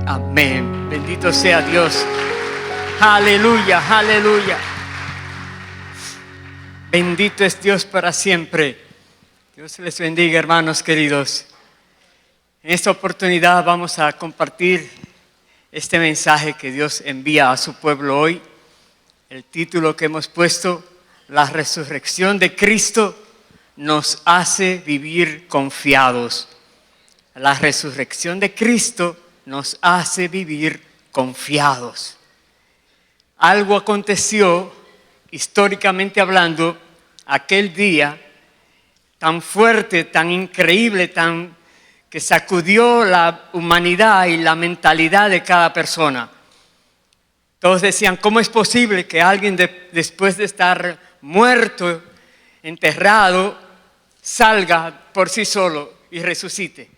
Amén. Bendito sea Dios. Aleluya, aleluya. Bendito es Dios para siempre. Dios les bendiga, hermanos queridos. En esta oportunidad vamos a compartir este mensaje que Dios envía a su pueblo hoy. El título que hemos puesto: la resurrección de Cristo nos hace vivir confiados. La resurrección de Cristo nos hace vivir confiados. Algo aconteció, históricamente hablando, aquel día tan fuerte, tan increíble, que sacudió la humanidad y la mentalidad de cada persona. Todos decían: ¿cómo es posible que alguien después de estar muerto, enterrado, salga por sí solo y resucite?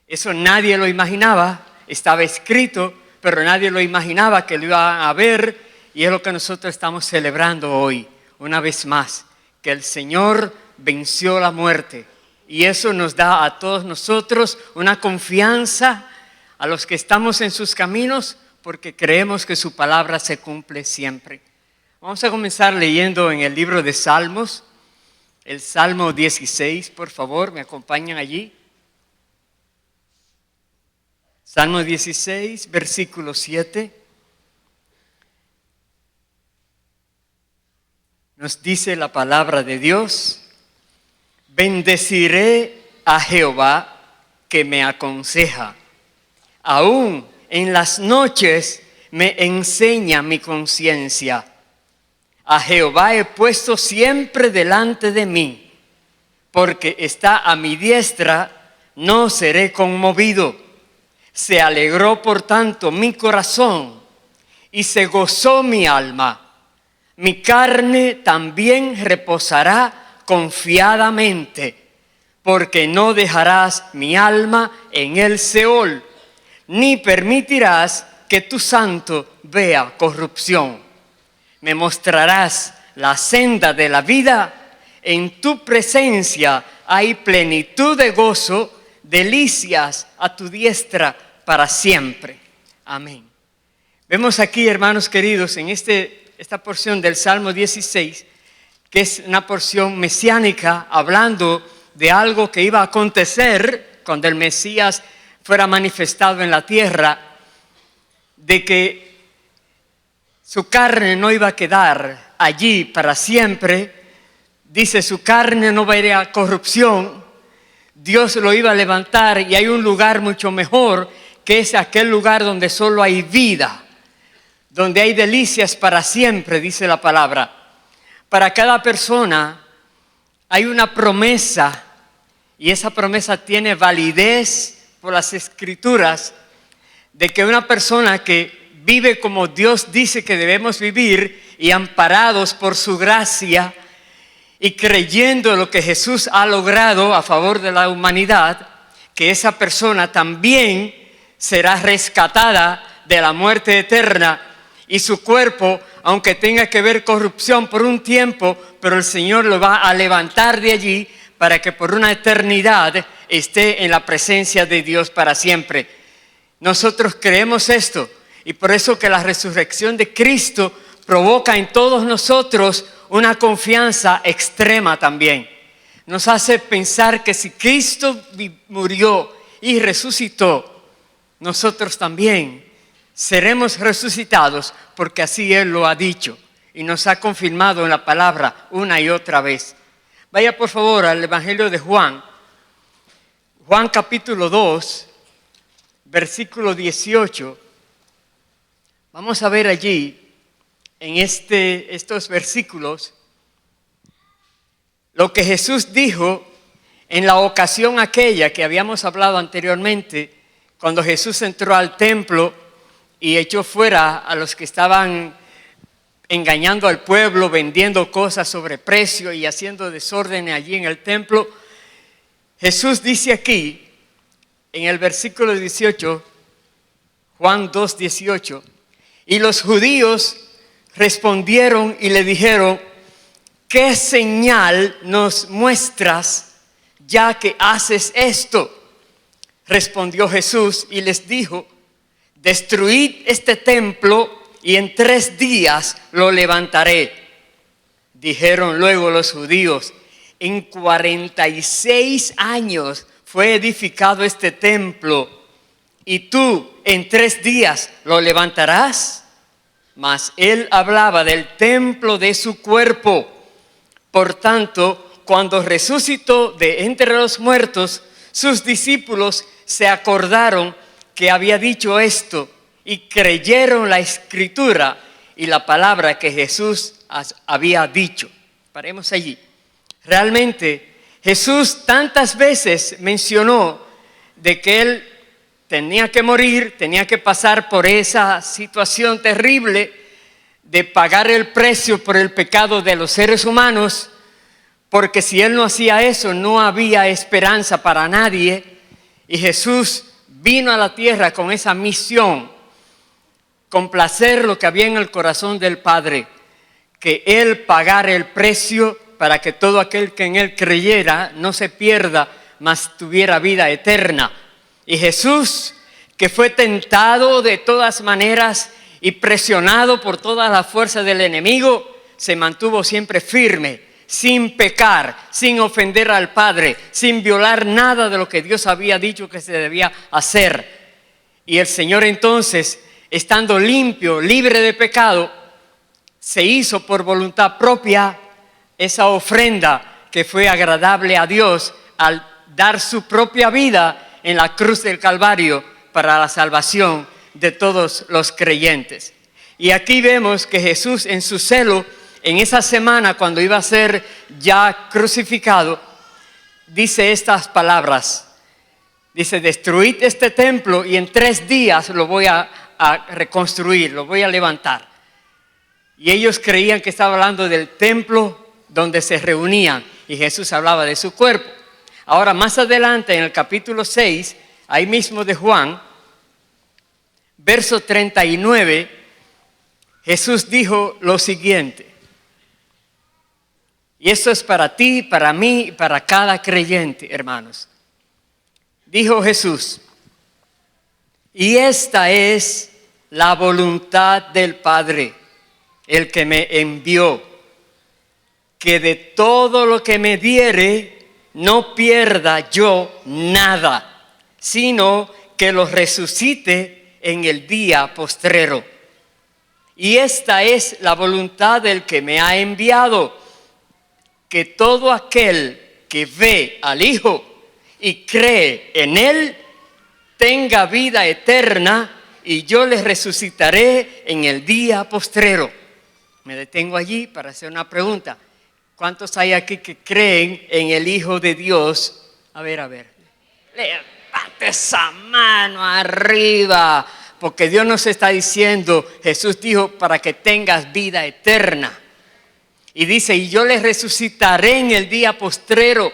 Eso nadie lo imaginaba, estaba escrito, pero nadie lo imaginaba que lo iba a ver, y es lo que nosotros estamos celebrando hoy, una vez más, que el Señor venció la muerte, y eso nos da a todos nosotros una confianza, a los que estamos en sus caminos, porque creemos que su palabra se cumple siempre. Vamos a comenzar leyendo en el libro de Salmos, el Salmo 16, por favor, me acompañan allí. Salmo 16, versículo 7. Nos dice la palabra de Dios: bendeciré a Jehová que me aconseja. Aún en las noches me enseña mi conciencia. A Jehová he puesto siempre delante de mí, porque está a mi diestra, no seré conmovido. Se alegró por tanto mi corazón y se gozó mi alma. Mi carne también reposará confiadamente, porque no dejarás mi alma en el Seol, ni permitirás que tu santo vea corrupción. Me mostrarás la senda de la vida, en tu presencia hay plenitud de gozo, delicias a tu diestra para siempre. Amén. Vemos aquí, hermanos queridos, en esta porción del Salmo 16, que es una porción mesiánica, hablando de algo que iba a acontecer cuando el Mesías fuera manifestado en la tierra, de que su carne no iba a quedar allí para siempre. Dice: su carne no va a ir a corrupción. Dios lo iba a levantar, y hay un lugar mucho mejor, que es aquel lugar donde solo hay vida, donde hay delicias para siempre, dice la palabra. Para cada persona hay una promesa, y esa promesa tiene validez por las Escrituras, de que una persona que vive como Dios dice que debemos vivir, y amparados por su gracia, y creyendo lo que Jesús ha logrado a favor de la humanidad, que esa persona también será rescatada de la muerte eterna, y su cuerpo, aunque tenga que ver corrupción por un tiempo, pero el Señor lo va a levantar de allí para que por una eternidad esté en la presencia de Dios para siempre. Nosotros creemos esto, y por eso que la resurrección de Cristo provoca en todos nosotros una confianza extrema también. Nos hace pensar que si Cristo murió y resucitó, nosotros también seremos resucitados, porque así Él lo ha dicho y nos ha confirmado en la palabra una y otra vez. Vaya por favor al Evangelio de Juan, Juan capítulo 2, versículo 18. Vamos a ver allí, en estos versículos, lo que Jesús dijo en la ocasión aquella que habíamos hablado anteriormente, cuando Jesús entró al templo y echó fuera a los que estaban engañando al pueblo, vendiendo cosas sobre precio y haciendo desorden allí en el templo. Jesús dice aquí, en el versículo 18, Juan 2, 18, y los judíos respondieron y le dijeron: ¿qué señal nos muestras ya que haces esto? Respondió Jesús y les dijo: destruid este templo y en 3 días lo levantaré. Dijeron luego los judíos, en 46 años fue edificado este templo y tú en 3 días lo levantarás. Mas él hablaba del templo de su cuerpo. Por tanto, cuando resucitó de entre los muertos, sus discípulos se acordaron que había dicho esto y creyeron la escritura y la palabra que Jesús había dicho. Paremos allí. Realmente Jesús tantas veces mencionó de que Él tenía que morir, tenía que pasar por esa situación terrible de pagar el precio por el pecado de los seres humanos, porque si Él no hacía eso, no había esperanza para nadie. Y Jesús vino a la tierra con esa misión, complacer lo que había en el corazón del Padre, que Él pagara el precio para que todo aquel que en Él creyera no se pierda, mas tuviera vida eterna. Y Jesús, que fue tentado de todas maneras y presionado por toda la fuerza del enemigo, se mantuvo siempre firme, sin pecar, sin ofender al Padre, sin violar nada de lo que Dios había dicho que se debía hacer. Y el Señor entonces, estando limpio, libre de pecado, se hizo por voluntad propia esa ofrenda que fue agradable a Dios al dar su propia vida en la cruz del Calvario para la salvación de todos los creyentes. Y aquí vemos que Jesús en su celo, en esa semana cuando iba a ser ya crucificado, dice estas palabras. Dice, destruid este templo y en 3 días lo voy a reconstruir, lo voy a levantar. Y ellos creían que estaba hablando del templo donde se reunían y Jesús hablaba de su cuerpo. Ahora más adelante en el capítulo 6, ahí mismo de Juan, verso 39, Jesús dijo lo siguiente. Y esto es para ti, para mí y para cada creyente, hermanos. Dijo Jesús, y esta es la voluntad del Padre, el que me envió, que de todo lo que me diere no pierda yo nada, sino que lo resucite en el día postrero. Y esta es la voluntad del que me ha enviado, que todo aquel que ve al Hijo y cree en Él tenga vida eterna, y yo les resucitaré en el día postrero. Me detengo allí para hacer una pregunta. ¿Cuántos hay aquí que creen en el Hijo de Dios? A ver. Levante esa mano arriba, porque Dios nos está diciendo, Jesús dijo, para que tengas vida eterna. Y dice, y yo les resucitaré en el día postrero.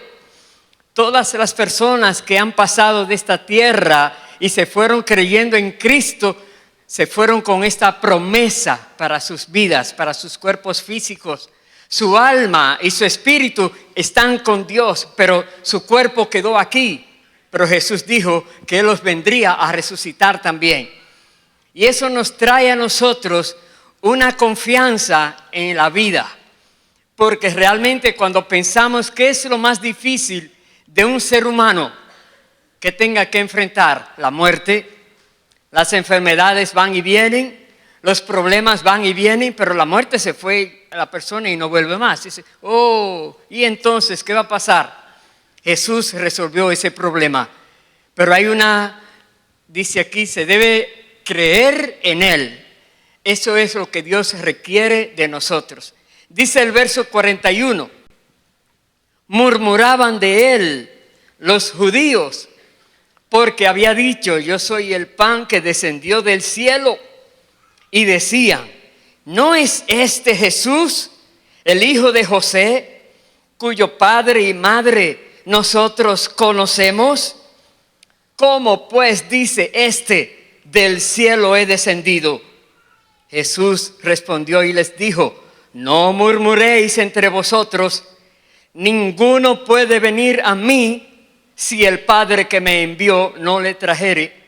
Todas las personas que han pasado de esta tierra y se fueron creyendo en Cristo, se fueron con esta promesa para sus vidas, para sus cuerpos físicos. Su alma y su espíritu están con Dios, pero su cuerpo quedó aquí. Pero Jesús dijo que Él los vendría a resucitar también. Y eso nos trae a nosotros una confianza en la vida. Porque realmente cuando pensamos que es lo más difícil de un ser humano que tenga que enfrentar la muerte, las enfermedades van y vienen, los problemas van y vienen, pero la muerte se fue a la persona y no vuelve más. Dice, ¿y entonces qué va a pasar? Jesús resolvió ese problema. Pero dice aquí, se debe creer en Él. Eso es lo que Dios requiere de nosotros. Dice el verso 41, murmuraban de Él los judíos, porque había dicho, yo soy el pan que descendió del cielo. Y decían, ¿no es este Jesús, el hijo de José, cuyo padre y madre nosotros conocemos? ¿Cómo pues dice este, del cielo he descendido? Jesús respondió y les dijo, no murmuréis entre vosotros, ninguno puede venir a mí si el Padre que me envió no le trajere.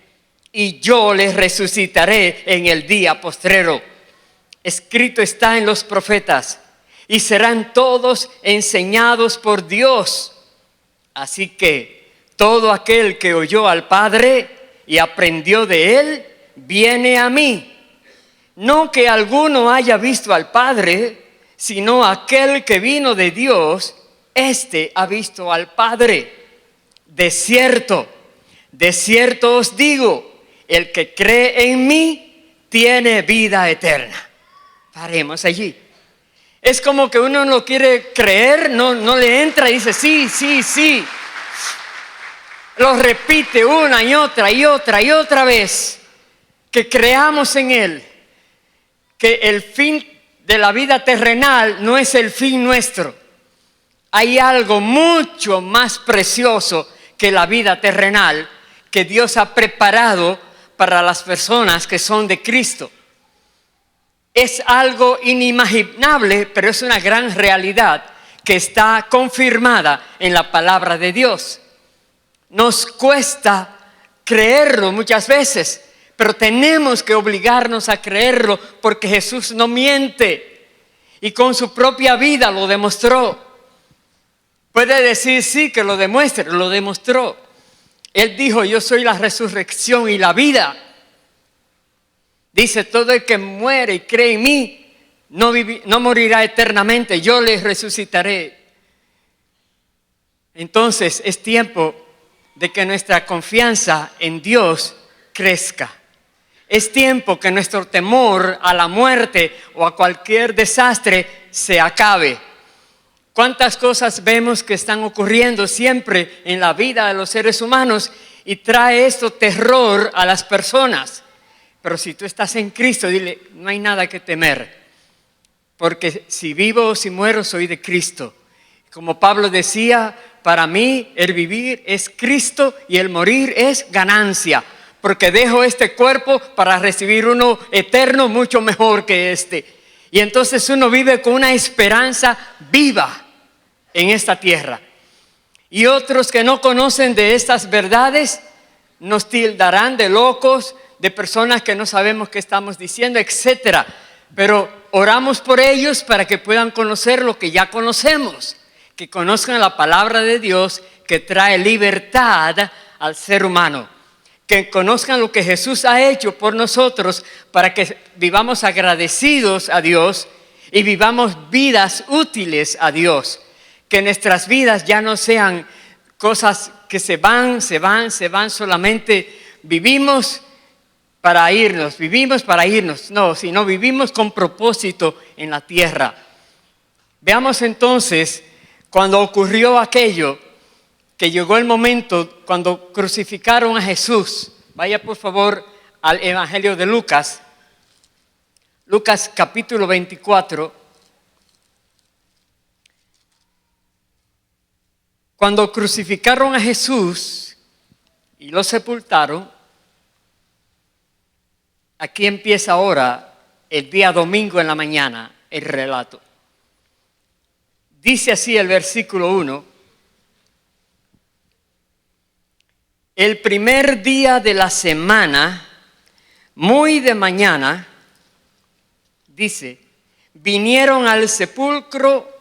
y yo les resucitaré en el día postrero. Escrito está en los profetas, y serán todos enseñados por Dios. Así que todo aquel que oyó al Padre y aprendió de él, viene a mí. No que alguno haya visto al Padre, sino aquel que vino de Dios, éste ha visto al Padre. De cierto os digo, el que cree en mí tiene vida eterna. Paremos allí. Es como que uno no quiere creer, no le entra y dice sí. Lo repite una y otra vez. Que creamos en Él. Que el fin de la vida terrenal no es el fin nuestro. Hay algo mucho más precioso que la vida terrenal que Dios ha preparado para las personas que son de Cristo. Es algo inimaginable, pero es una gran realidad que está confirmada en la palabra de Dios. Nos cuesta creerlo muchas veces, pero tenemos que obligarnos a creerlo porque Jesús no miente y con su propia vida lo demostró. Puede decir sí que lo demuestre, lo demostró. Él dijo, yo soy la resurrección y la vida. Dice, todo el que muere y cree en mí no morirá eternamente, yo les resucitaré. Entonces es tiempo de que nuestra confianza en Dios crezca. Es tiempo que nuestro temor a la muerte o a cualquier desastre se acabe. ¿Cuántas cosas vemos que están ocurriendo siempre en la vida de los seres humanos y trae esto terror a las personas? Pero si tú estás en Cristo, dile, no hay nada que temer. Porque si vivo o si muero, soy de Cristo. Como Pablo decía, para mí el vivir es Cristo y el morir es ganancia. Porque dejo este cuerpo para recibir uno eterno mucho mejor que este. Y entonces uno vive con una esperanza viva en esta tierra. Y otros que no conocen de estas verdades nos tildarán de locos, de personas que no sabemos qué estamos diciendo, etcétera. Pero oramos por ellos para que puedan conocer lo que ya conocemos, que conozcan la palabra de Dios que trae libertad al ser humano, que conozcan lo que Jesús ha hecho por nosotros para que vivamos agradecidos a Dios y vivamos vidas útiles a Dios, que nuestras vidas ya no sean cosas que se van solamente vivimos para irnos, no, sino vivimos con propósito en la tierra. Veamos entonces, cuando ocurrió aquello, que llegó el momento cuando crucificaron a Jesús. Vaya por favor al Evangelio de Lucas, Lucas capítulo 24. Cuando crucificaron a Jesús y lo sepultaron, aquí empieza ahora, el día domingo en la mañana, el relato. Dice así el versículo 1. El primer día de la semana, muy de mañana, dice, vinieron al sepulcro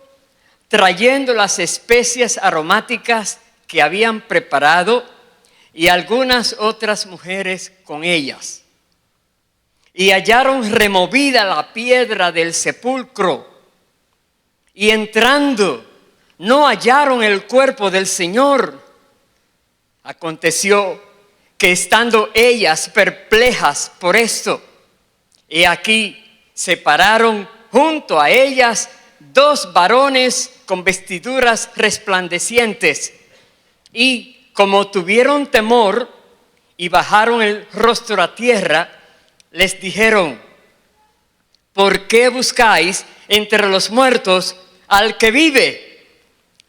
trayendo las especias aromáticas que habían preparado y algunas otras mujeres con ellas. Y hallaron removida la piedra del sepulcro. Y entrando, no hallaron el cuerpo del Señor. Aconteció que estando ellas perplejas por esto, he aquí se pararon junto a ellas 2 varones con vestiduras resplandecientes. Y como tuvieron temor y bajaron el rostro a tierra, les dijeron, ¿por qué buscáis entre los muertos al que vive?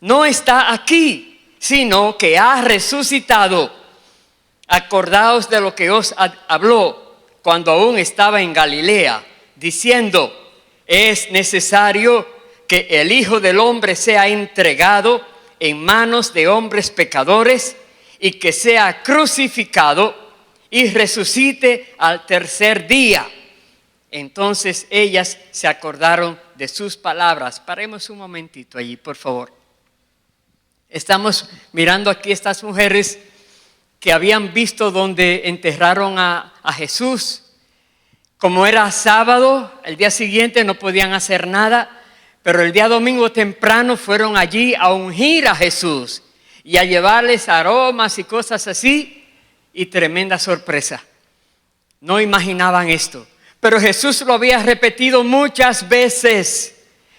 No está aquí, sino que ha resucitado. Acordaos de lo que os habló cuando aún estaba en Galilea, diciendo, es necesario que el Hijo del Hombre sea entregado en manos de hombres pecadores y que sea crucificado y resucite al tercer día. Entonces ellas se acordaron de sus palabras. Paremos un momentito allí, por favor. Estamos mirando aquí estas mujeres que habían visto donde enterraron a Jesús. Como era sábado, el día siguiente no podían hacer nada, pero el día domingo temprano fueron allí a ungir a Jesús y a llevarles aromas y cosas así, y tremenda sorpresa. No imaginaban esto, pero Jesús lo había repetido muchas veces,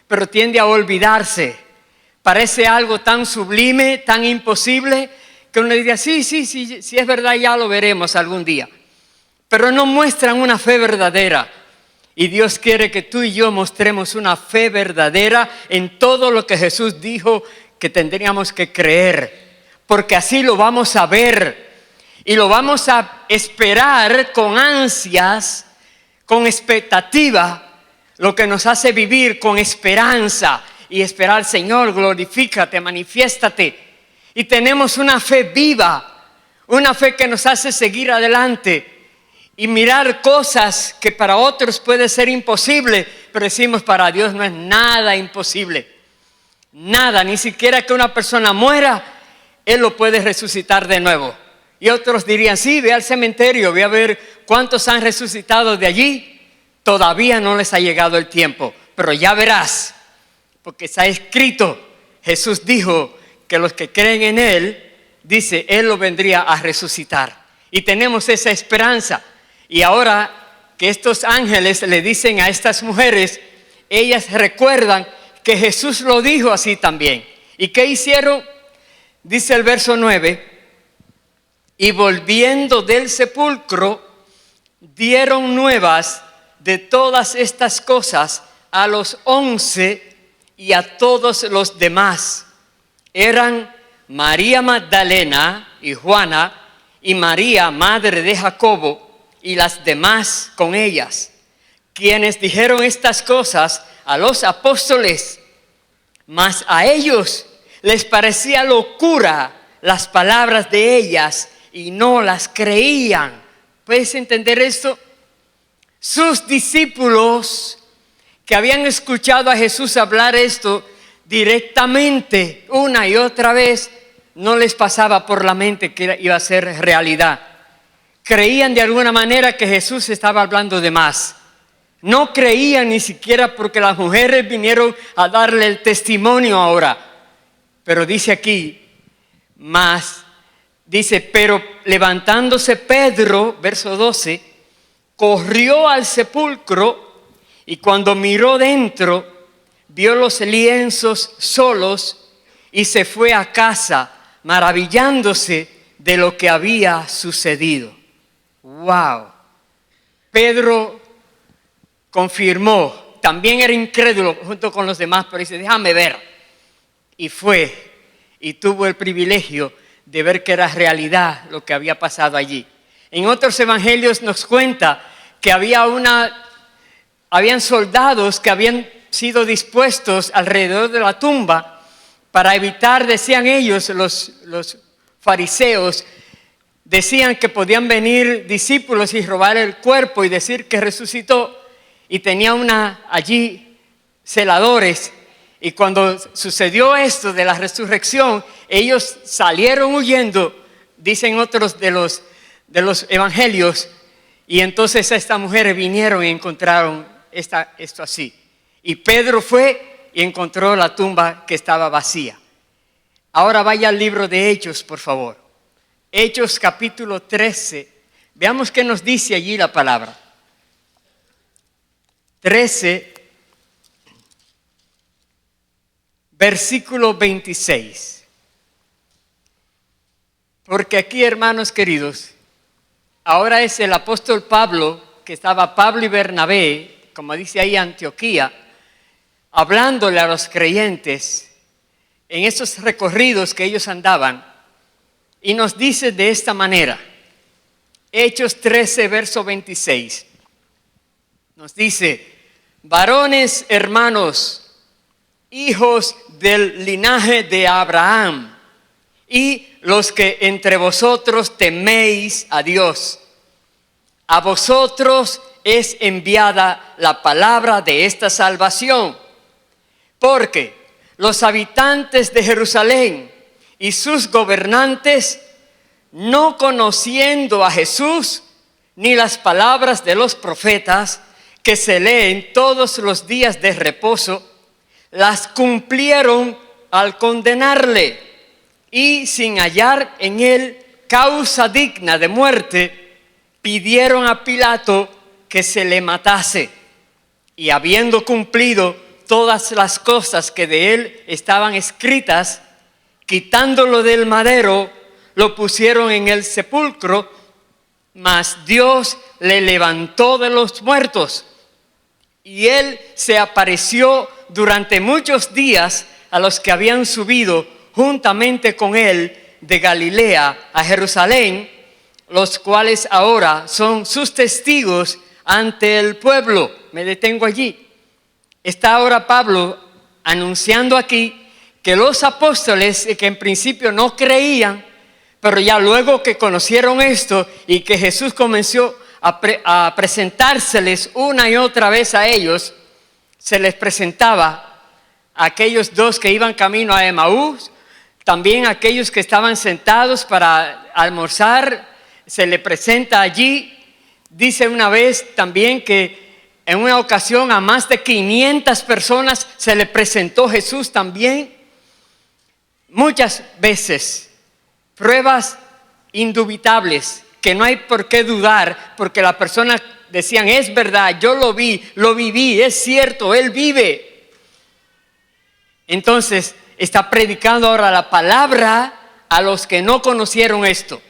pero tiende a olvidarse. Parece algo tan sublime, tan imposible, que uno diría, sí, es verdad, ya lo veremos algún día. Pero no muestran una fe verdadera. Y Dios quiere que tú y yo mostremos una fe verdadera en todo lo que Jesús dijo que tendríamos que creer. Porque así lo vamos a ver y lo vamos a esperar con ansias, con expectativa, lo que nos hace vivir con esperanza y esperar, Señor, glorifícate, manifiéstate. Y tenemos una fe viva, una fe que nos hace seguir adelante y mirar cosas que para otros puede ser imposible, pero decimos, para Dios no es nada imposible. Nada, ni siquiera que una persona muera, Él lo puede resucitar de nuevo. Y otros dirían, sí, ve al cementerio, ve a ver cuántos han resucitado de allí. Todavía no les ha llegado el tiempo, pero ya verás, porque está escrito, Jesús dijo que los que creen en Él, dice, Él lo vendría a resucitar. Y tenemos esa esperanza. Y ahora que estos ángeles le dicen a estas mujeres, ellas recuerdan que Jesús lo dijo así también. ¿Y qué hicieron? Dice el verso 9, y volviendo del sepulcro, dieron nuevas de todas estas cosas a los 11 y a todos los demás. Eran María Magdalena y Juana y María, madre de Jacobo, y las demás con ellas, quienes dijeron estas cosas a los apóstoles, mas a ellos les parecía locura las palabras de ellas y no las creían. ¿Puedes entender esto? Sus discípulos que habían escuchado a Jesús hablar esto directamente una y otra vez, no les pasaba por la mente que iba a ser realidad. Creían de alguna manera que Jesús estaba hablando de más. No creían ni siquiera porque las mujeres vinieron a darle el testimonio ahora. Pero dice aquí, pero levantándose Pedro, verso 12, corrió al sepulcro y cuando miró dentro, vio los lienzos solos y se fue a casa, maravillándose de lo que había sucedido. Wow. Pedro confirmó, también era incrédulo junto con los demás, pero dice, déjame ver. Y fue, y tuvo el privilegio de ver que era realidad lo que había pasado allí. En otros evangelios nos cuenta que habían soldados que habían sido dispuestos alrededor de la tumba para evitar, decían ellos, los fariseos, decían que podían venir discípulos y robar el cuerpo y decir que resucitó, y tenía allí celadores. Y cuando sucedió esto de la resurrección, ellos salieron huyendo, dicen otros de los evangelios, y entonces estas mujeres vinieron y encontraron esto así. Y Pedro fue y encontró la tumba que estaba vacía. Ahora vaya al libro de Hechos, por favor. Hechos capítulo 13. Veamos qué nos dice allí la palabra. 13, versículo 26. Porque aquí, hermanos queridos, ahora es el apóstol Pablo, que estaba Pablo y Bernabé, como dice ahí Antioquía, hablándole a los creyentes en esos recorridos que ellos andaban. Y nos dice de esta manera, Hechos 13, verso 26. Nos dice, varones hermanos, hijos del linaje de Abraham, y los que entre vosotros teméis a Dios, a vosotros es enviada la palabra de esta salvación, porque los habitantes de Jerusalén y sus gobernantes, no conociendo a Jesús ni las palabras de los profetas que se leen todos los días de reposo, las cumplieron al condenarle, y sin hallar en él causa digna de muerte, pidieron a Pilato que se le matase. Y habiendo cumplido todas las cosas que de él estaban escritas, quitándolo del madero, lo pusieron en el sepulcro, mas Dios le levantó de los muertos. Y él se apareció durante muchos días a los que habían subido juntamente con él de Galilea a Jerusalén, los cuales ahora son sus testigos ante el pueblo. Me detengo allí. Está ahora Pablo anunciando aquí que los apóstoles, que en principio no creían, pero ya luego que conocieron esto y que Jesús comenzó a presentárseles una y otra vez a ellos, se les presentaba a aquellos dos que iban camino a Emaús, también a aquellos que estaban sentados para almorzar, se les presenta allí. Dice una vez también que en una ocasión a más de 500 personas se le presentó Jesús también. Muchas veces, pruebas indubitables que no hay por qué dudar, porque las personas decían, es verdad, yo lo vi, lo viví, es cierto, Él vive. Entonces, está predicando ahora la palabra a los que no conocieron esto,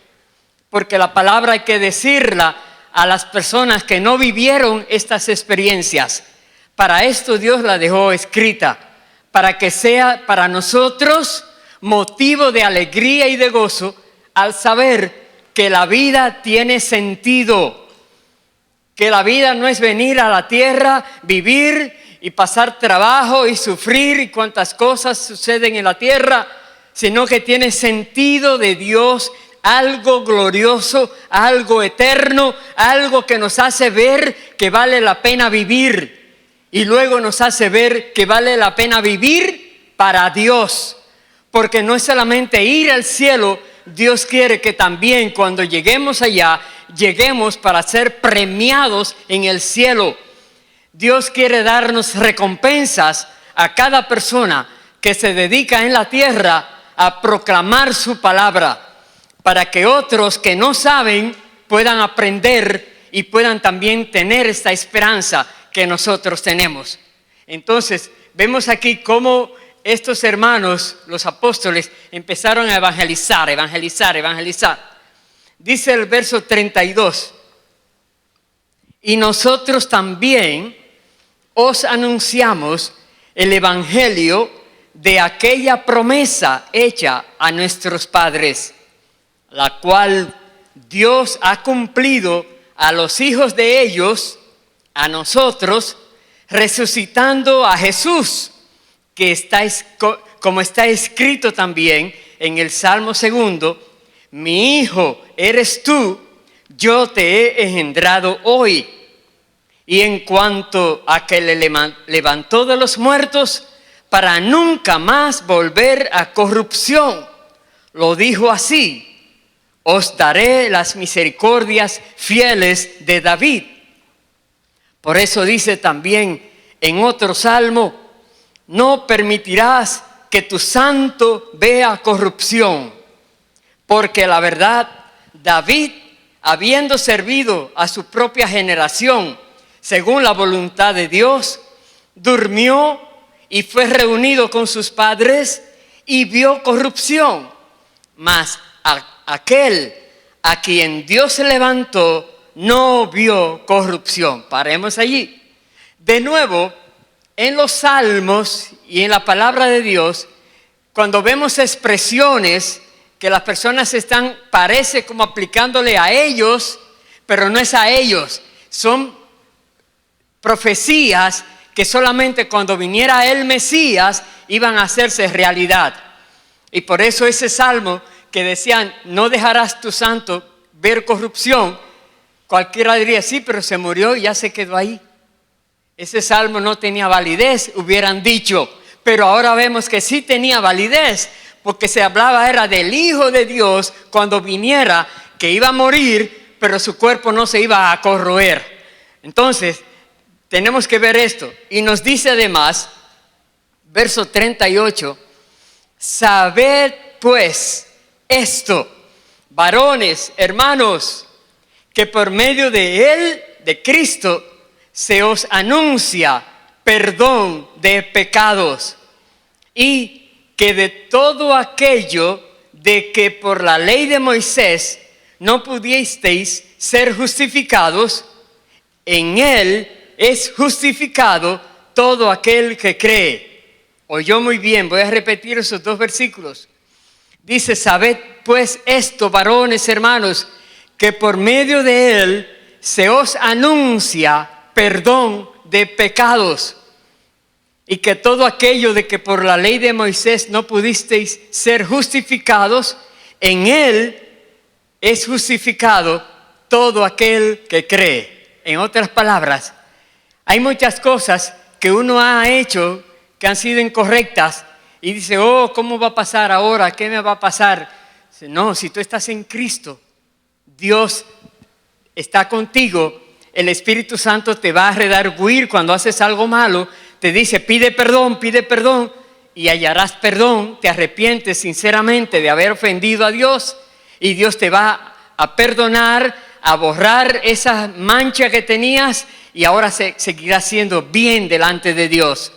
porque la palabra hay que decirla a las personas que no vivieron estas experiencias. Para esto Dios la dejó escrita, para que sea para nosotros motivo de alegría y de gozo al saber que la vida tiene sentido, que la vida no es venir a la tierra, vivir y pasar trabajo y sufrir y cuantas cosas suceden en la tierra, sino que tiene sentido de Dios, algo glorioso, algo eterno, algo que nos hace ver que vale la pena vivir y luego nos hace ver que vale la pena vivir para Dios, porque no es solamente ir al cielo. Dios quiere que también cuando lleguemos allá, lleguemos para ser premiados en el cielo. Dios quiere darnos recompensas a cada persona que se dedica en la tierra a proclamar su palabra, para que otros que no saben puedan aprender y puedan también tener esta esperanza que nosotros tenemos. Entonces, vemos aquí cómo estos hermanos, los apóstoles, empezaron a evangelizar. Dice el verso 32, y nosotros también os anunciamos el evangelio de aquella promesa hecha a nuestros padres, la cual Dios ha cumplido a los hijos de ellos, a nosotros, resucitando a Jesús, que como está escrito también en el Salmo 2, mi hijo eres tú, yo te he engendrado hoy. Y en cuanto a que le levantó de los muertos para nunca más volver a corrupción, lo dijo así, os daré las misericordias fieles de David. Por eso dice también en otro salmo, no permitirás que tu santo vea corrupción, porque la verdad, David, habiendo servido a su propia generación, según la voluntad de Dios, durmió y fue reunido con sus padres y vio corrupción. Mas aquel a quien Dios se levantó no vio corrupción. Paremos allí. De nuevo, en los salmos y en la palabra de Dios, cuando vemos expresiones que las personas parece como aplicándole a ellos, pero no es a ellos, son profecías que solamente cuando viniera el Mesías iban a hacerse realidad. Y por eso ese salmo que decían, no dejarás tu santo ver corrupción, Cualquiera diría, sí, pero se murió y ya se quedó ahí. Ese salmo no tenía validez, hubieran dicho. Pero ahora vemos que sí tenía validez, porque se hablaba era del Hijo de Dios cuando viniera, que iba a morir, pero su cuerpo no se iba a corroer. Entonces, tenemos que ver esto. Y nos dice además, verso 38, sabed pues esto, varones, hermanos, que por medio de Él, de Cristo, se os anuncia perdón de pecados, y que de todo aquello de que por la ley de Moisés no pudisteis ser justificados, en Él es justificado todo aquel que cree. Oyó muy bien, voy a repetir esos dos versículos. Dice, sabed pues esto, varones, hermanos, que por medio de Él se os anuncia perdón de pecados, y que todo aquello de que por la ley de Moisés no pudisteis ser justificados, en Él es justificado todo aquel que cree. En otras palabras, hay muchas cosas que uno ha hecho que han sido incorrectas y dice, oh, ¿cómo va a pasar ahora? ¿Qué me va a pasar? No, si tú estás en Cristo, Dios está contigo, el Espíritu Santo te va a redarguir cuando haces algo malo, te dice, pide perdón, y hallarás perdón, te arrepientes sinceramente de haber ofendido a Dios, y Dios te va a perdonar, a borrar esa mancha que tenías, y ahora seguirás siendo bien delante de Dios.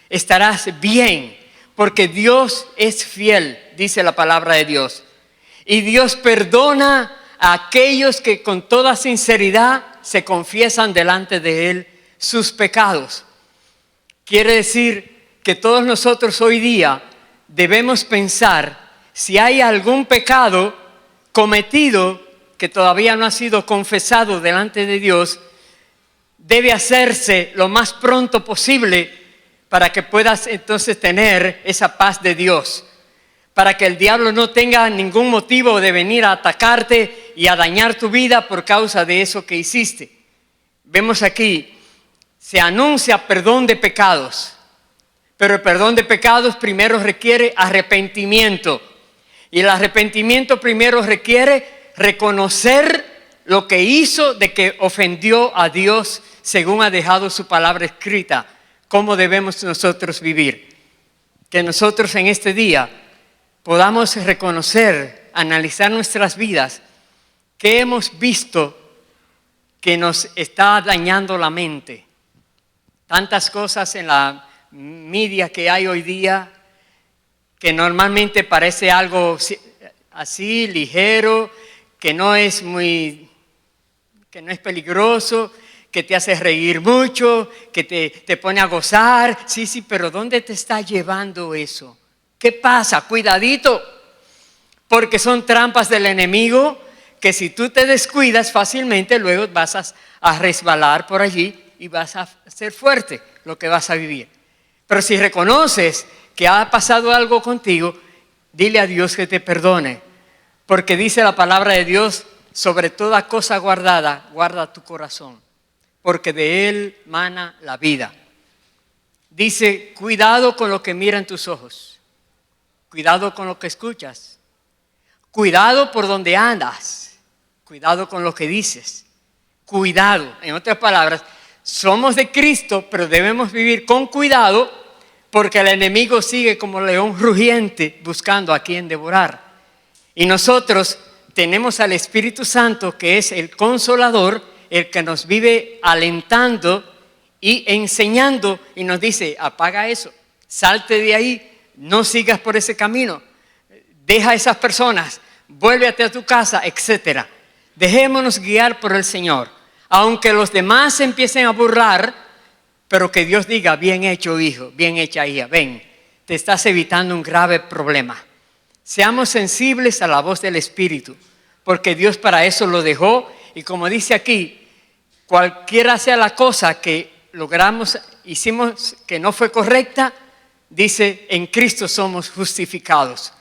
Estarás bien, porque Dios es fiel, dice la palabra de Dios. Y Dios perdona a aquellos que con toda sinceridad se confiesan delante de Él sus pecados. Quiere decir que todos nosotros hoy día debemos pensar si hay algún pecado cometido que todavía no ha sido confesado delante de Dios, debe hacerse lo más pronto posible para que puedas entonces tener esa paz de Dios, para que el diablo no tenga ningún motivo de venir a atacarte y a dañar tu vida por causa de eso que hiciste. Vemos aquí, se anuncia perdón de pecados, pero el perdón de pecados primero requiere arrepentimiento, y el arrepentimiento primero requiere reconocer lo que hizo de que ofendió a Dios según ha dejado su palabra escrita, cómo debemos nosotros vivir. Que nosotros en este día podamos reconocer, analizar nuestras vidas, qué hemos visto que nos está dañando la mente. Tantas cosas en la media que hay hoy día que normalmente parece algo así ligero, que no es peligroso, que te hace reír mucho, que te pone a gozar. Sí, pero ¿dónde te está llevando eso? ¿Qué pasa? Cuidadito, porque son trampas del enemigo que si tú te descuidas fácilmente luego vas a resbalar por allí y vas a ser fuerte lo que vas a vivir. Pero si reconoces que ha pasado algo contigo, dile a Dios que te perdone, porque dice la palabra de Dios, sobre toda cosa guardada, guarda tu corazón, porque de él mana la vida. Dice, cuidado con lo que miran tus ojos, cuidado con lo que escuchas, cuidado por donde andas, cuidado con lo que dices, cuidado. En otras palabras, somos de Cristo, pero debemos vivir con cuidado, porque el enemigo sigue como león rugiente buscando a quien devorar. Y nosotros tenemos al Espíritu Santo, que es el consolador, el que nos vive alentando y enseñando, y nos dice, apaga eso, salte de ahí, no sigas por ese camino, deja a esas personas, vuélvete a tu casa, etc. Dejémonos guiar por el Señor, aunque los demás se empiecen a burlar, pero que Dios diga, bien hecho hijo, bien hecha hija, ven, te estás evitando un grave problema. Seamos sensibles a la voz del Espíritu, porque Dios para eso lo dejó, y como dice aquí, cualquiera sea la cosa que hicimos que no fue correcta, dice, en Cristo somos justificados.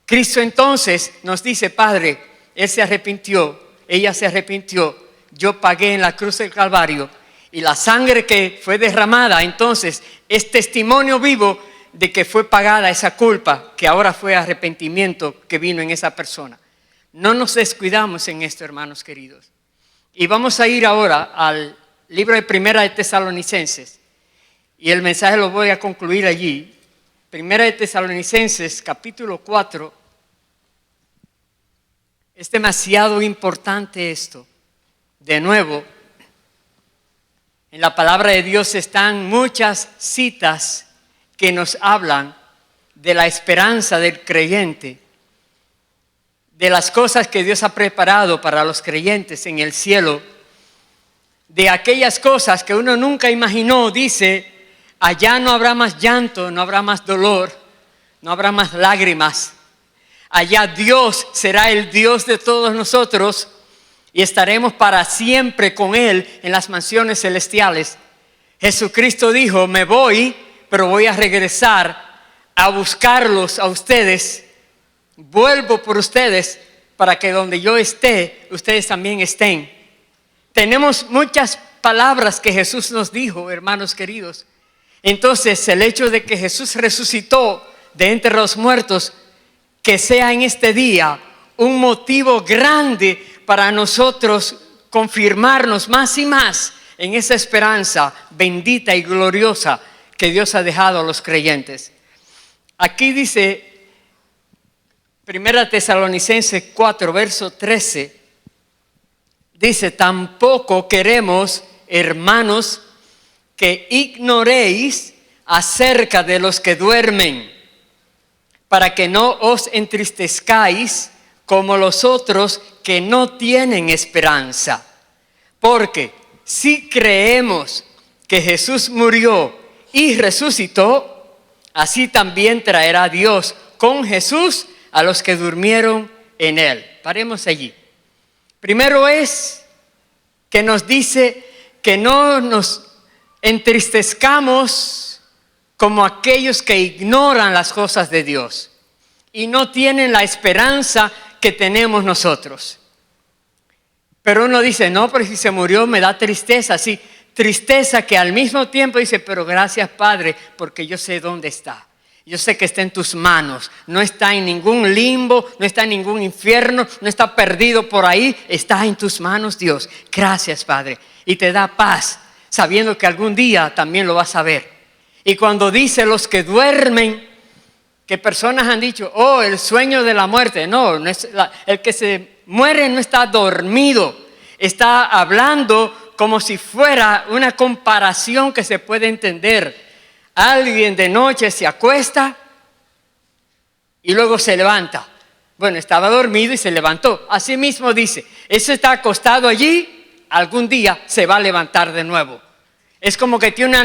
Cristo entonces nos dice, Padre, Él se arrepintió, ella se arrepintió, yo pagué en la cruz del Calvario. Y la sangre que fue derramada entonces es testimonio vivo de que fue pagada esa culpa, que ahora fue arrepentimiento que vino en esa persona. No nos descuidamos en esto, hermanos queridos. Y vamos a ir ahora al libro de Primera de Tesalonicenses. Y el mensaje lo voy a concluir allí. Primera de Tesalonicenses, capítulo 4. Es demasiado importante esto. De nuevo, en la palabra de Dios están muchas citas que nos hablan de la esperanza del creyente, de las cosas que Dios ha preparado para los creyentes en el cielo, de aquellas cosas que uno nunca imaginó. Dice, allá no habrá más llanto, no habrá más dolor, no habrá más lágrimas. Allá Dios será el Dios de todos nosotros y estaremos para siempre con Él en las mansiones celestiales. Jesucristo dijo, me voy, pero voy a regresar a buscarlos a ustedes. Vuelvo por ustedes para que donde yo esté, ustedes también estén. Tenemos muchas palabras que Jesús nos dijo, hermanos queridos. Entonces, el hecho de que Jesús resucitó de entre los muertos, que sea en este día un motivo grande para nosotros confirmarnos más y más en esa esperanza bendita y gloriosa que Dios ha dejado a los creyentes. Aquí dice, 1 Tesalonicenses 4, verso 13, dice, tampoco queremos, hermanos, que ignoréis acerca de los que duermen, para que no os entristezcáis como los otros que no tienen esperanza. Porque si creemos que Jesús murió y resucitó, así también traerá Dios con Jesús a los que durmieron en Él. Paremos allí. Primero es que nos dice que no nos entristezcamos como aquellos que ignoran las cosas de Dios y no tienen la esperanza que tenemos nosotros. Pero uno dice, no, pero si se murió me da tristeza. Sí, tristeza que al mismo tiempo dice, pero gracias Padre, porque yo sé dónde está. Yo sé que está en tus manos, no está en ningún limbo, no está en ningún infierno, no está perdido por ahí, está en tus manos, Dios. Gracias, Padre. Y te da paz, sabiendo que algún día también lo vas a ver. Y cuando dice los que duermen, que personas han dicho, oh, el sueño de la muerte. No, el que se muere no está dormido, está hablando como si fuera una comparación que se puede entender. Alguien de noche se acuesta y luego se levanta. Bueno, estaba dormido y se levantó. Así mismo dice, ese está acostado allí, algún día se va a levantar de nuevo. Es como que tiene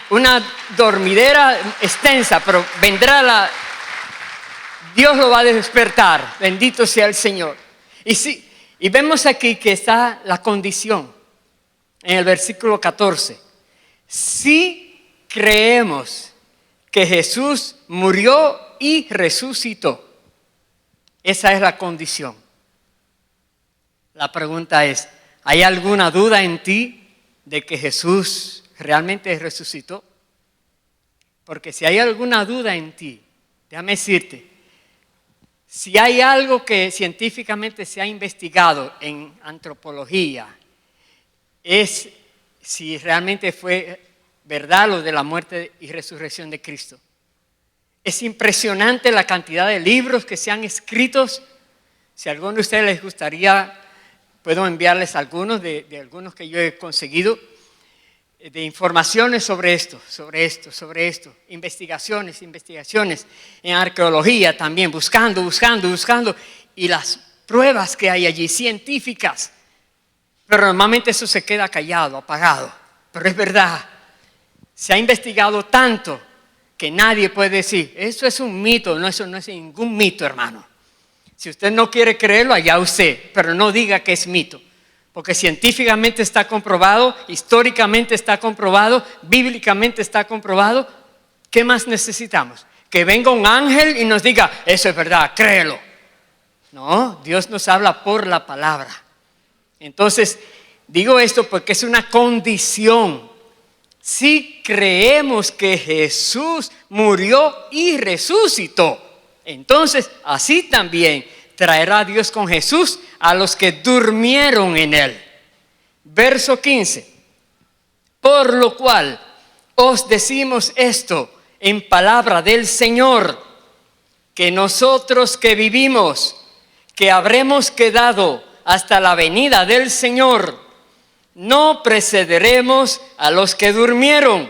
una dormidera extensa, pero vendrá Dios lo va a despertar. Bendito sea el Señor. Y vemos aquí que está la condición en el versículo 14. Si creemos que Jesús murió y resucitó. Esa es la condición. La pregunta es, ¿hay alguna duda en ti de que Jesús realmente resucitó? Porque si hay alguna duda en ti, déjame decirte, si hay algo que científicamente se ha investigado en antropología, es si realmente fue verdad lo de la muerte y resurrección de Cristo. Es impresionante la cantidad de libros que se han escrito. Si a alguno de ustedes les gustaría, puedo enviarles algunos de algunos que yo he conseguido, de informaciones sobre esto. Investigaciones en arqueología también, buscando. Y las pruebas que hay allí, científicas. Pero normalmente eso se queda callado, apagado. Pero es verdad. Se ha investigado tanto que nadie puede decir, eso es un mito. No, eso no es ningún mito, hermano. Si usted no quiere creerlo, allá usted, pero no diga que es mito. Porque científicamente está comprobado, históricamente está comprobado, bíblicamente está comprobado. ¿Qué más necesitamos? Que venga un ángel y nos diga, eso es verdad, créelo. No, Dios nos habla por la palabra. Entonces, Digo esto porque es una condición. Si creemos que Jesús murió y resucitó, entonces así también traerá Dios con Jesús a los que durmieron en él. Verso 15. Por lo cual os decimos esto en palabra del Señor, que nosotros que vivimos, que habremos quedado hasta la venida del Señor, no precederemos a los que durmieron,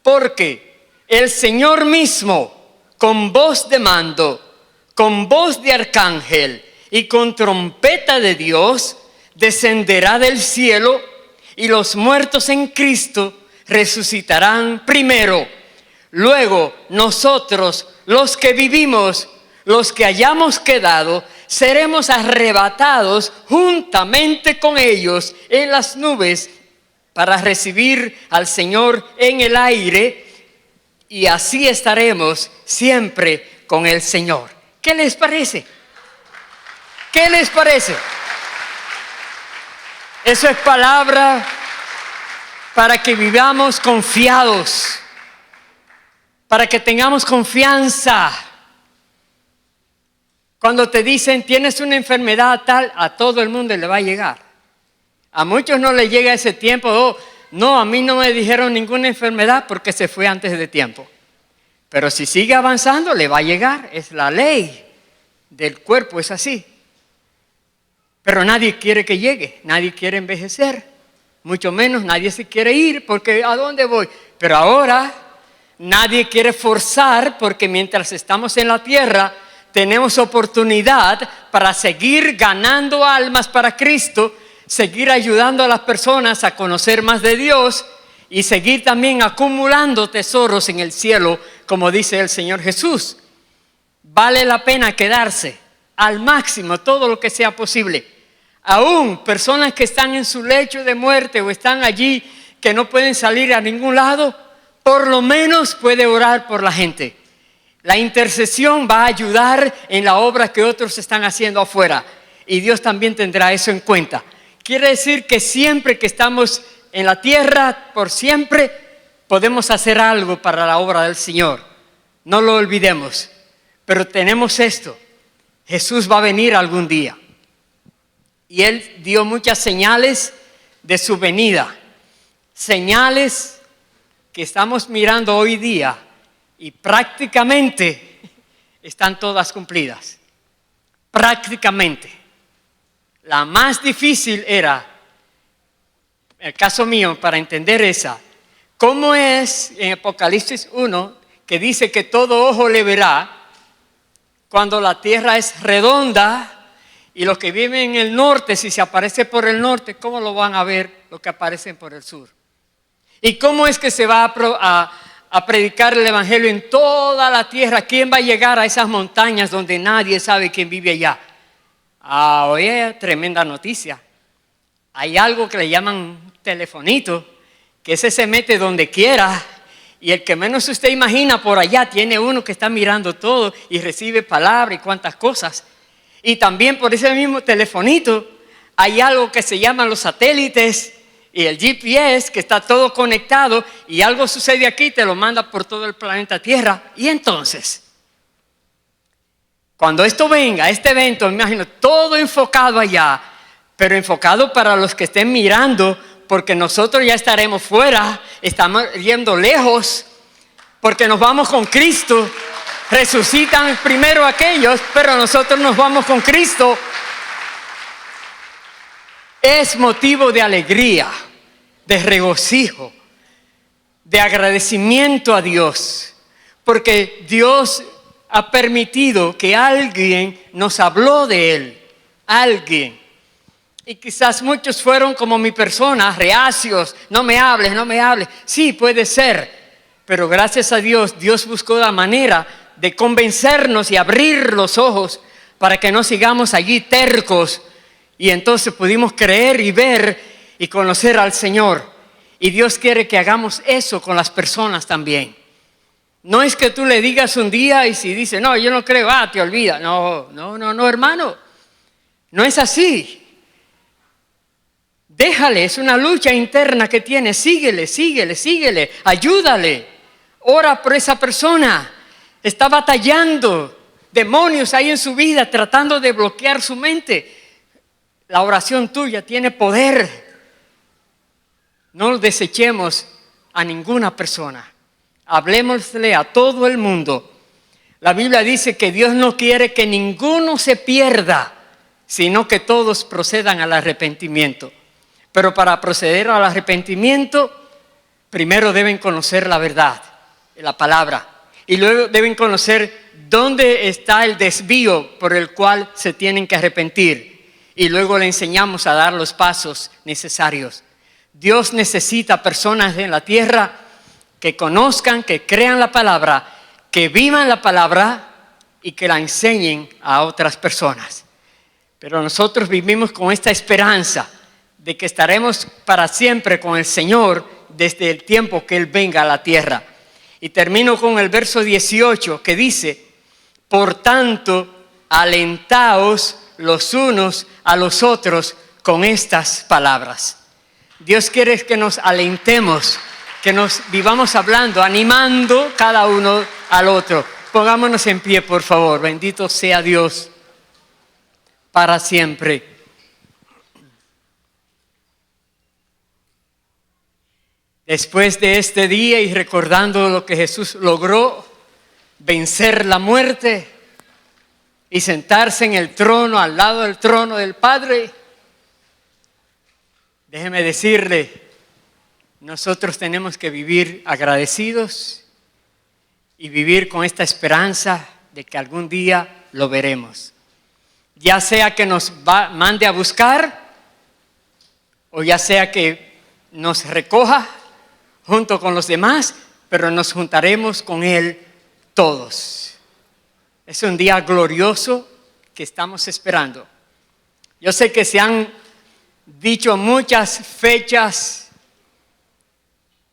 porque el Señor mismo, con voz de mando, con voz de arcángel y con trompeta de Dios, descenderá del cielo, y los muertos en Cristo resucitarán primero. Luego nosotros, los que vivimos, los que hayamos quedado, seremos arrebatados juntamente con ellos en las nubes para recibir al Señor en el aire, y así estaremos siempre con el Señor. ¿Qué les parece? ¿Qué les parece? Eso es palabra para que vivamos confiados, para que tengamos confianza. Cuando te dicen tienes una enfermedad tal, a todo el mundo le va a llegar. A muchos no le llega ese tiempo. Oh, no, a mí no me dijeron ninguna enfermedad porque se fue antes de tiempo. Pero si sigue avanzando, le va a llegar. Es la ley del cuerpo, es así. Pero nadie quiere que llegue, nadie quiere envejecer. Mucho menos nadie se quiere ir porque ¿a dónde voy? Pero ahora nadie quiere forzar, porque mientras estamos en la tierra tenemos oportunidad para seguir ganando almas para Cristo, seguir ayudando a las personas a conocer más de Dios y seguir también acumulando tesoros en el cielo, como dice el Señor Jesús. Vale la pena quedarse al máximo, todo lo que sea posible. Aún personas que están en su lecho de muerte o están allí que no pueden salir a ningún lado, por lo menos puede orar por la gente. La intercesión va a ayudar en la obra que otros están haciendo afuera, y Dios también tendrá eso en cuenta. Quiere decir que siempre que estamos en la tierra, por siempre, podemos hacer algo para la obra del Señor. No lo olvidemos. Pero tenemos esto: Jesús va a venir algún día. Y Él dio muchas señales de su venida. Señales que estamos mirando hoy día y prácticamente están todas cumplidas. Prácticamente. La más difícil era, el caso mío, para entender esa, ¿cómo es en Apocalipsis 1 que dice que todo ojo le verá cuando la tierra es redonda? Y los que viven en el norte, si se aparece por el norte, ¿cómo lo van a ver los que aparecen por el sur? ¿Y cómo es que se va a predicar el evangelio en toda la tierra? ¿Quién va a llegar a esas montañas donde nadie sabe quién vive allá? Oye, tremenda noticia. Hay algo que le llaman telefonito, que ese se mete donde quiera, y el que menos usted imagina por allá tiene uno que está mirando todo y recibe palabra y cuantas cosas. Y también por ese mismo telefonito hay algo que se llaman los satélites y el GPS, que está todo conectado, y algo sucede aquí, te lo manda por todo el planeta Tierra. Y entonces, cuando esto venga, este evento, me imagino todo enfocado allá, pero enfocado para los que estén mirando, porque nosotros ya estaremos fuera, estamos yendo lejos, porque nos vamos con Cristo. Resucitan primero aquellos, pero nosotros nos vamos con Cristo. Es motivo de alegría, de regocijo, de agradecimiento a Dios, porque Dios ha permitido que alguien nos habló de Él. Alguien. Y quizás muchos fueron como mi persona, reacios, no me hables, no me hables. Sí, puede ser, pero gracias a Dios, Dios buscó la manera de convencernos y abrir los ojos para que no sigamos allí tercos, y entonces pudimos creer y ver y conocer al Señor. Y Dios quiere que hagamos eso con las personas también. No es que tú le digas un día y si dice no, yo no creo, te olvida. No, hermano, no es así. Déjale, es una lucha interna que tiene. Síguele, ayúdale. Ora por esa persona. Está batallando. Demonios hay en su vida tratando de bloquear su mente. La oración tuya tiene poder. No desechemos a ninguna persona. Hablemosle a todo el mundo. La Biblia dice que Dios no quiere que ninguno se pierda, sino que todos procedan al arrepentimiento. Pero para proceder al arrepentimiento, primero deben conocer la verdad, la palabra. Y luego deben conocer dónde está el desvío por el cual se tienen que arrepentir. Y luego le enseñamos a dar los pasos necesarios. Dios necesita personas en la tierra que conozcan, que crean la palabra, que vivan la palabra y que la enseñen a otras personas. Pero nosotros vivimos con esta esperanza de que estaremos para siempre con el Señor desde el tiempo que Él venga a la tierra. Y termino con el verso 18 que dice: por tanto, alentaos los unos a los otros con estas palabras. Dios quiere que nos alentemos, que nos vivamos hablando, animando cada uno al otro. Pongámonos en pie, por favor. Bendito sea Dios para siempre. Después de este día y recordando lo que Jesús logró, vencer la muerte y sentarse en el trono, al lado del trono del Padre, déjeme decirle, nosotros tenemos que vivir agradecidos y vivir con esta esperanza de que algún día lo veremos. Ya sea que nos mande a buscar o ya sea que nos recoja junto con los demás, pero nos juntaremos con Él todos. Es un día glorioso que estamos esperando. Yo sé que se han dicho muchas fechas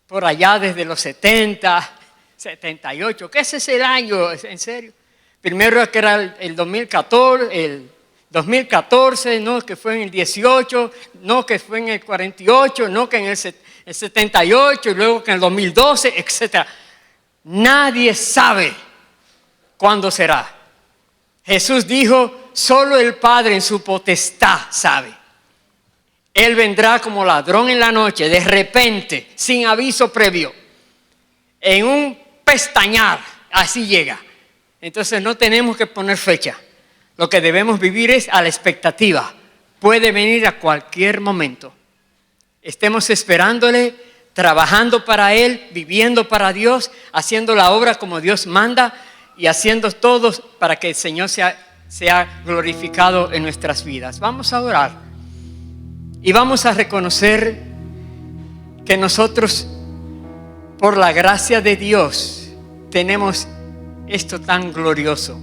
por allá desde los 70, 78. ¿Qué es ese año? ¿En serio? Primero que era el 2014, no, que fue en el 18, no, que fue en el 48, no, que en el 78 y luego que en el 2012, etc. Nadie sabe cuándo será. Jesús dijo, solo el Padre en su potestad sabe. Él vendrá como ladrón en la noche, de repente, sin aviso previo, en un pestañear, así llega. Entonces no tenemos que poner fecha. Lo que debemos vivir es a la expectativa. Puede venir a cualquier momento. Estemos esperándole, trabajando para Él, viviendo para Dios, haciendo la obra como Dios manda y haciendo todo para que el Señor sea glorificado en nuestras vidas. Vamos a orar y vamos a reconocer que nosotros, por la gracia de Dios, tenemos esto tan glorioso,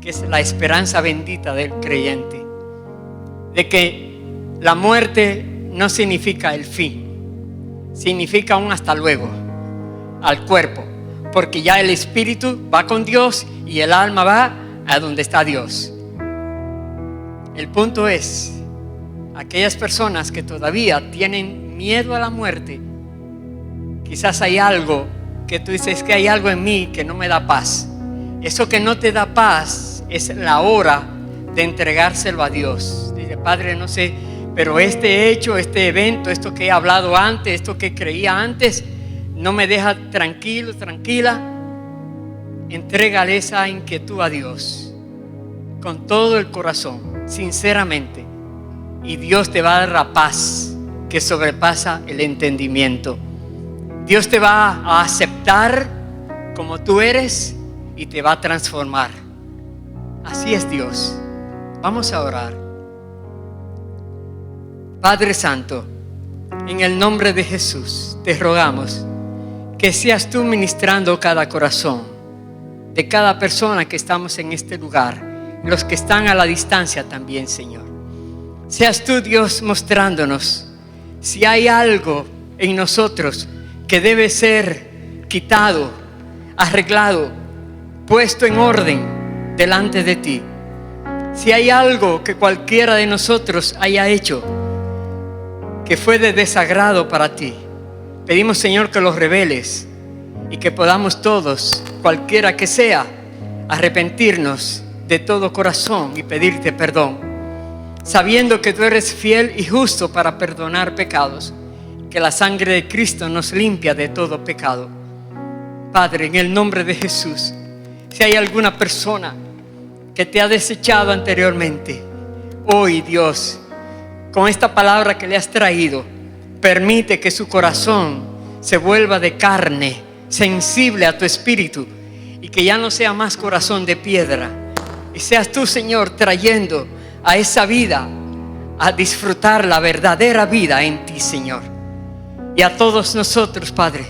que es la esperanza bendita del creyente, de que la muerte no significa el fin, significa un hasta luego al cuerpo, porque ya el espíritu va con Dios y el alma va a donde está Dios. El punto es, aquellas personas que todavía tienen miedo a la muerte, quizás hay algo que tú dices, que hay algo en mí que no me da paz. Eso que no te da paz es la hora de entregárselo a Dios. Dice, Padre, no sé, pero este hecho, este evento, esto que he hablado antes, esto que creía antes, no me deja tranquilo, tranquila. Entrégale esa inquietud a Dios con todo el corazón, sinceramente, y Dios te va a dar la paz que sobrepasa el entendimiento. Dios te va a aceptar como tú eres y te va a transformar. Así es Dios. Vamos a orar. Padre Santo, en el nombre de Jesús te rogamos que seas tú ministrando cada corazón de cada persona que estamos en este lugar, los que están a la distancia también, Señor. Seas tú, Dios, mostrándonos si hay algo en nosotros que debe ser quitado, arreglado, puesto en orden delante de ti. Si hay algo que cualquiera de nosotros haya hecho que fue de desagrado para ti. Pedimos, Señor, que los reveles y que podamos todos, cualquiera que sea, arrepentirnos de todo corazón y pedirte perdón, sabiendo que tú eres fiel y justo para perdonar pecados, que la sangre de Cristo nos limpia de todo pecado. Padre, en el nombre de Jesús, si hay alguna persona que te ha desechado anteriormente, hoy, Dios, con esta palabra que le has traído, permite que su corazón se vuelva de carne, sensible a tu espíritu, y que ya no sea más corazón de piedra, y seas tú, Señor, trayendo a esa vida a disfrutar la verdadera vida en ti, Señor. Y a todos nosotros, Padre,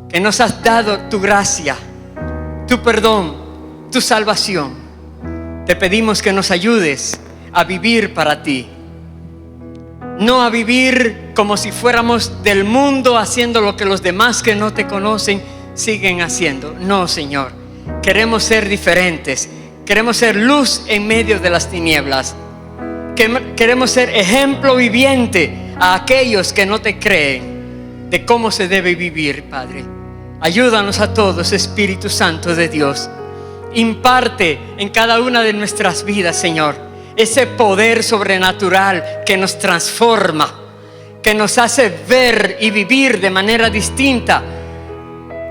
que nos has dado tu gracia, tu perdón, tu salvación, te pedimos que nos ayudes a vivir para ti, no a vivir como si fuéramos del mundo, haciendo lo que los demás que no te conocen siguen haciendo. No, Señor, queremos ser diferentes, queremos ser luz en medio de las tinieblas, queremos ser ejemplo viviente a aquellos que no te creen de cómo se debe vivir, Padre. Ayúdanos a todos, Espíritu Santo de Dios. Imparte en cada una de nuestras vidas, Señor, ese poder sobrenatural que nos transforma, que nos hace ver y vivir de manera distinta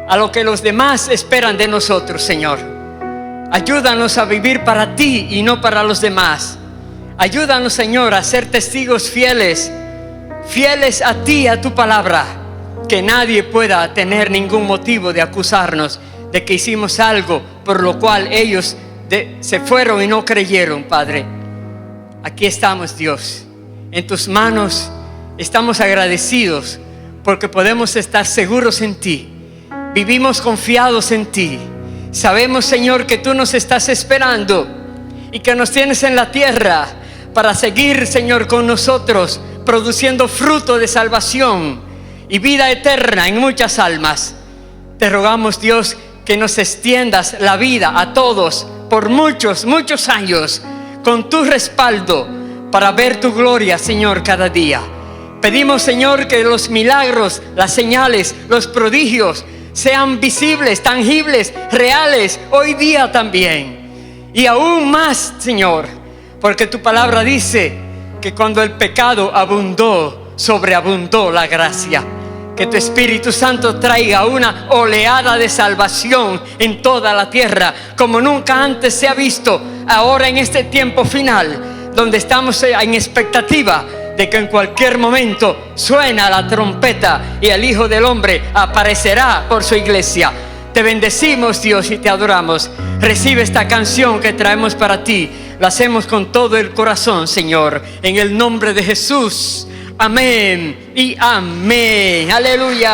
a lo que los demás esperan de nosotros, Señor. Ayúdanos a vivir para ti y no para los demás. Ayúdanos, Señor, a ser testigos fieles a ti y a tu palabra, que nadie pueda tener ningún motivo de acusarnos de que hicimos algo por lo cual ellos se fueron y no creyeron, Padre. Aquí estamos, Dios, en tus manos. Estamos agradecidos porque podemos estar seguros en ti. Vivimos confiados en ti. Sabemos, Señor, que tú nos estás esperando y que nos tienes en la tierra para seguir, Señor, con nosotros, produciendo fruto de salvación y vida eterna en muchas almas. Te rogamos, Dios, que nos extiendas la vida a todos por muchos, muchos años, con tu respaldo, para ver tu gloria, Señor, cada día. Pedimos, Señor, que los milagros, las señales, los prodigios sean visibles, tangibles, reales, hoy día también. Y aún más, Señor, porque tu palabra dice que cuando el pecado abundó, sobreabundó la gracia. Que tu Espíritu Santo traiga una oleada de salvación en toda la tierra, como nunca antes se ha visto, ahora en este tiempo final, donde estamos en expectativa de que en cualquier momento suena la trompeta y el Hijo del Hombre aparecerá por su iglesia. Te bendecimos, Dios, y te adoramos. Recibe esta canción que traemos para ti. La hacemos con todo el corazón, Señor, en el nombre de Jesús. Amén y amén. Aleluya.